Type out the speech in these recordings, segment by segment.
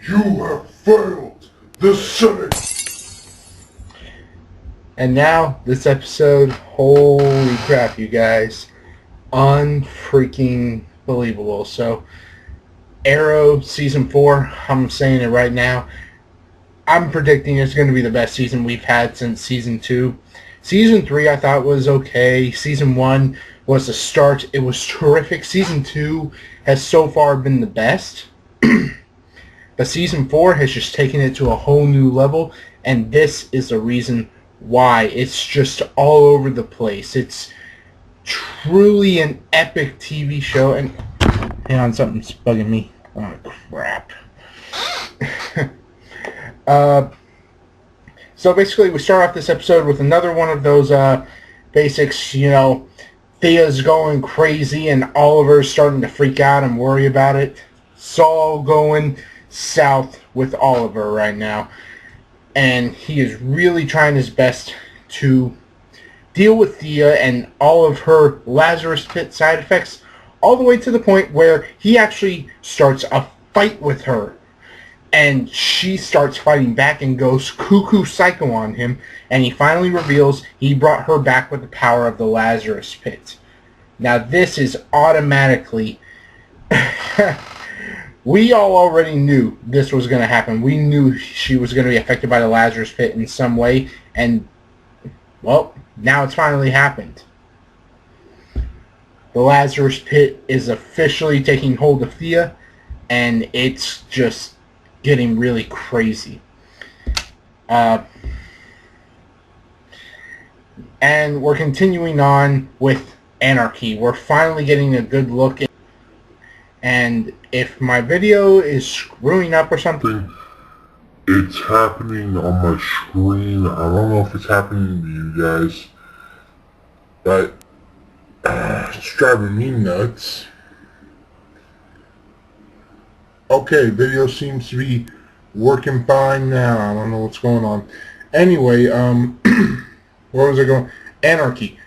You have failed the Senate! And now, this episode, holy crap, you guys. Unfreaking believable. So, Arrow Season 4, I'm saying it right now. I'm predicting it's going to be the best season we've had since Season 2. Season 3 I thought was okay. Season 1 was the start. It was terrific. Season 2 has so far been the best. But Season 4 has just taken it to a whole new level, and this is the reason why. It's just all over the place. It's truly an epic TV show, and hang on, something's bugging me. Oh, crap. So basically, we start off this episode with another one of those basics, Thea's going crazy, and Oliver's starting to freak out and worry about it. It's all going south with Oliver right now, and he is really trying his best to deal with Thea and all of her Lazarus Pit side effects, all the way to the point where he actually starts a fight with her, and she starts fighting back and goes cuckoo psycho on him, and he finally reveals he brought her back with the power of the Lazarus Pit. Now this is automatically we all already knew this was going to happen. We knew she was going to be affected by the Lazarus Pit in some way, and, well, now it's finally happened. The Lazarus Pit is officially taking hold of Thea, and it's just getting really crazy. And we're continuing on with Anarchy. We're finally getting a good look at, and if my video is screwing up or something, it's happening on my screen. I don't know if it's happening to you guys, but it's driving me nuts. Okay, video seems to be working fine now. I don't know what's going on. Anyway, where was I going? Anarchy.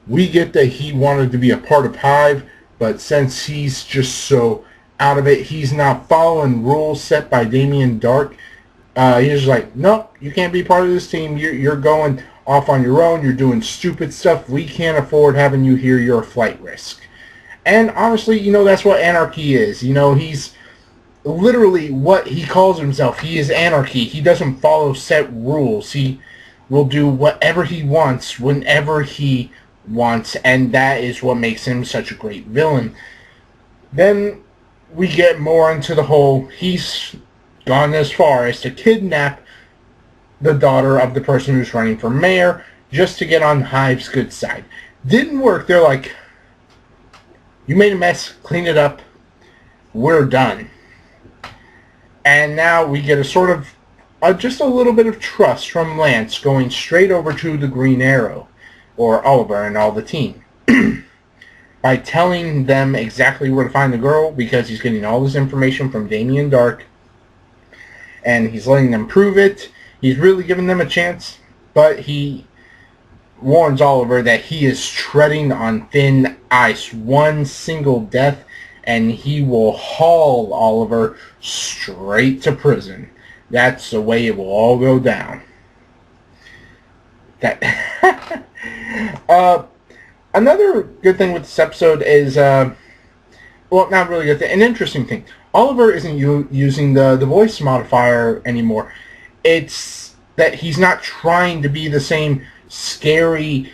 We get that he wanted to be a part of Hive, but since he's just so out of it, he's not following rules set by Damien Dark. He's just like, nope, you can't be part of this team. You're going off on your own. You're doing stupid stuff. We can't afford having you here. You're a flight risk. And honestly, that's what Anarchy is. He's literally what he calls himself. He is Anarchy. He doesn't follow set rules. He will do whatever he wants whenever he wants, and that is what makes him such a great villain. Then we get more into the whole, he's gone as far as to kidnap the daughter of the person who's running for mayor just to get on Hive's good side. Didn't work. They're like, you made a mess, clean it up, we're done. And now we get a sort of just a little bit of trust from Lance going straight over to the Green Arrow, or Oliver and all the team, by telling them exactly where to find the girl, because he's getting all this information from Damien Dark, and he's letting them prove it. He's really giving them a chance, but he warns Oliver that he is treading on thin ice. One single death, and he will haul Oliver straight to prison. That's the way it will all go down. Another good thing with this episode is, well, not really good thing, an interesting thing. Oliver isn't using the voice modifier anymore. It's that he's not trying to be the same scary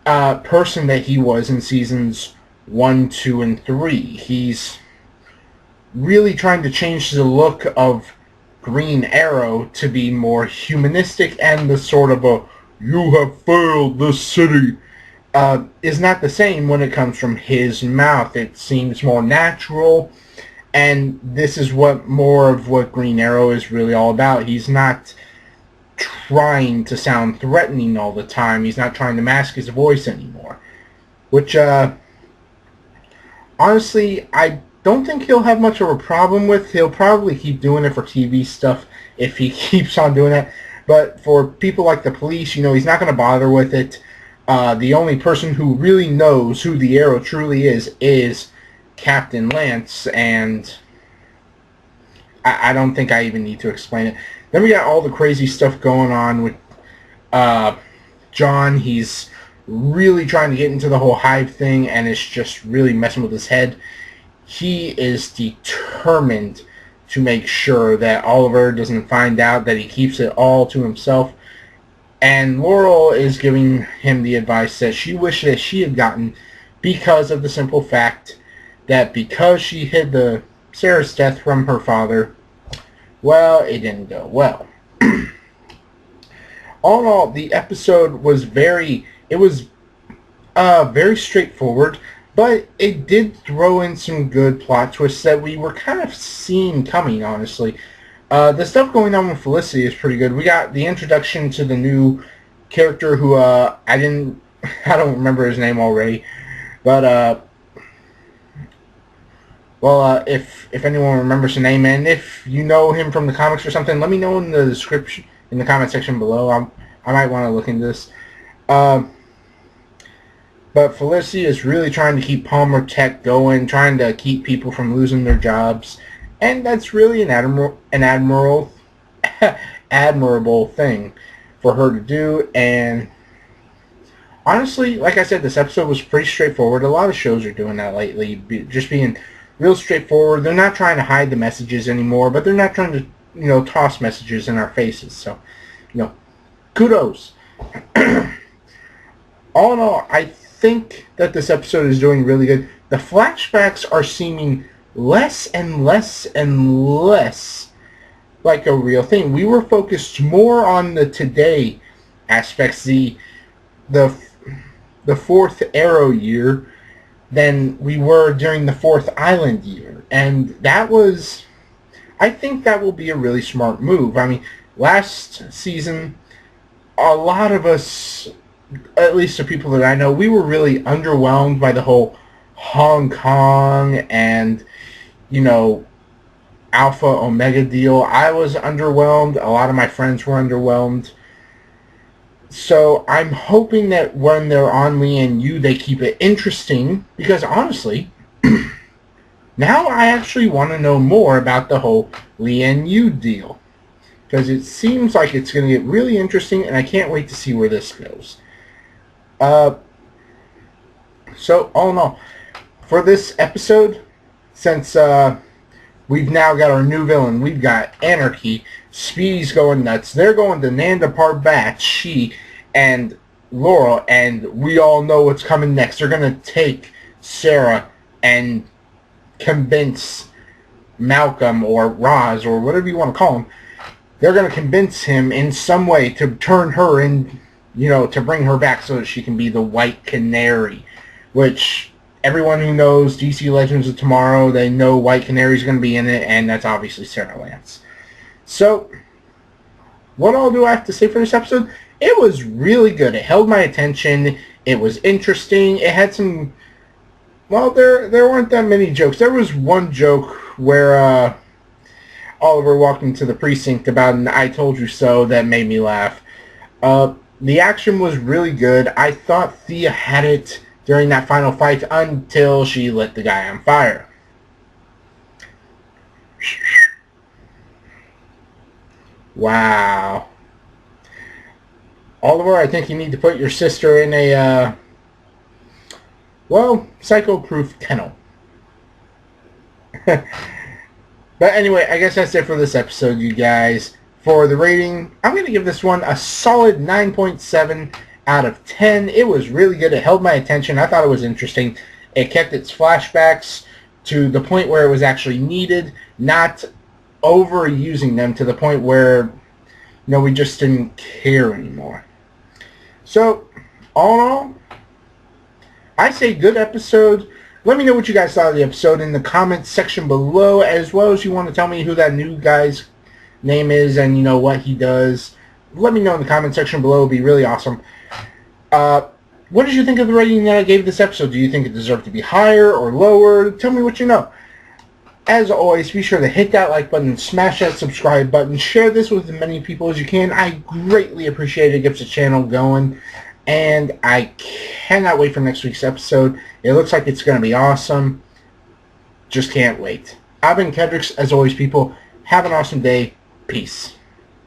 person that he was in seasons 1, 2, and 3. He's really trying to change the look of Green Arrow to be more humanistic, and the sort of a, you have failed the city, is not the same when it comes from his mouth. It seems more natural, and this is what more of what Green Arrow is really all about. He's not trying to sound threatening all the time. He's not trying to mask his voice anymore, which honestly I don't think he'll have much of a problem with. He'll probably keep doing it for TV stuff if he keeps on doing it, but for people like the police, he's not going to bother with it. The only person who really knows who the Arrow truly is Captain Lance, and I don't think I even need to explain it. Then we got all the crazy stuff going on with John. He's really trying to get into the whole hive thing, and it's just really messing with his head. He is determined to make sure that Oliver doesn't find out, that he keeps it all to himself. And Laurel is giving him the advice that she wished that she had gotten, because of the simple fact that because she hid Sarah's death from her father, well, it didn't go well. All in all, the episode was very straightforward, but it did throw in some good plot twists that we were kind of seeing coming, honestly. The stuff going on with Felicity is pretty good. We got the introduction to the new character who I don't remember his name already, but if anyone remembers the name, and if you know him from the comics or something, let me know in the description, in the comment section below. I might want to look into this. But Felicity is really trying to keep Palmer Tech going, trying to keep people from losing their jobs, and that's really an admirable thing for her to do. And honestly, like I said, this episode was pretty straightforward. A lot of shows are doing that lately, just being real straightforward. They're not trying to hide the messages anymore, but they're not trying to, toss messages in our faces. So, kudos. All in all, I think that this episode is doing really good. The flashbacks are seeming less and less and less like a real thing. We were focused more on the today aspects, the fourth Arrow year, than we were during the fourth Island year. And I think that will be a really smart move. I mean, last season, a lot of us, at least the people that I know, we were really underwhelmed by the whole Hong Kong and, Alpha Omega deal. I was underwhelmed. A lot of my friends were underwhelmed. So I'm hoping that when they're on Lian Yu, they keep it interesting, because honestly, now I actually want to know more about the whole Lian Yu deal, because it seems like it's going to get really interesting, and I can't wait to see where this goes. So all in all, for this episode, since we've now got our new villain, we've got Anarchy. Speedy's going nuts. They're going to Nanda Parbat, she and Laurel, and we all know what's coming next. They're going to take Sarah and convince Malcolm, or Roz, or whatever you want to call him. They're going to convince him in some way to turn her in, to bring her back so that she can be the White Canary, which everyone who knows DC Legends of Tomorrow, they know White Canary's going to be in it, and that's obviously Sarah Lance. So, what all do I have to say for this episode? It was really good. It held my attention. It was interesting. It had some... Well, there weren't that many jokes. There was one joke where Oliver walked into the precinct about an I told you so that made me laugh. The action was really good. I thought Thea had it during that final fight until she lit the guy on fire. Wow. Oliver, I think you need to put your sister in a, psycho-proof kennel. But anyway, I guess that's it for this episode, you guys. For the rating, I'm going to give this one a solid 9.7 out of 10. It was really good. It held my attention. I thought it was interesting. It kept its flashbacks to the point where it was actually needed, not overusing them to the point where, we just didn't care anymore. So, all in all, I say good episode. Let me know what you guys thought of the episode in the comments section below, as well as you want to tell me who that new guy's name is and, what he does. Let me know in the comment section below. It would be really awesome. What did you think of the rating that I gave this episode? Do you think it deserved to be higher or lower? Tell me what you know. As always, be sure to hit that like button, smash that subscribe button, share this with as many people as you can. I greatly appreciate it. It gets the channel going. And I cannot wait for next week's episode. It looks like it's going to be awesome. Just can't wait. I've been Kedrix. As always, people, Have an awesome day. Peace.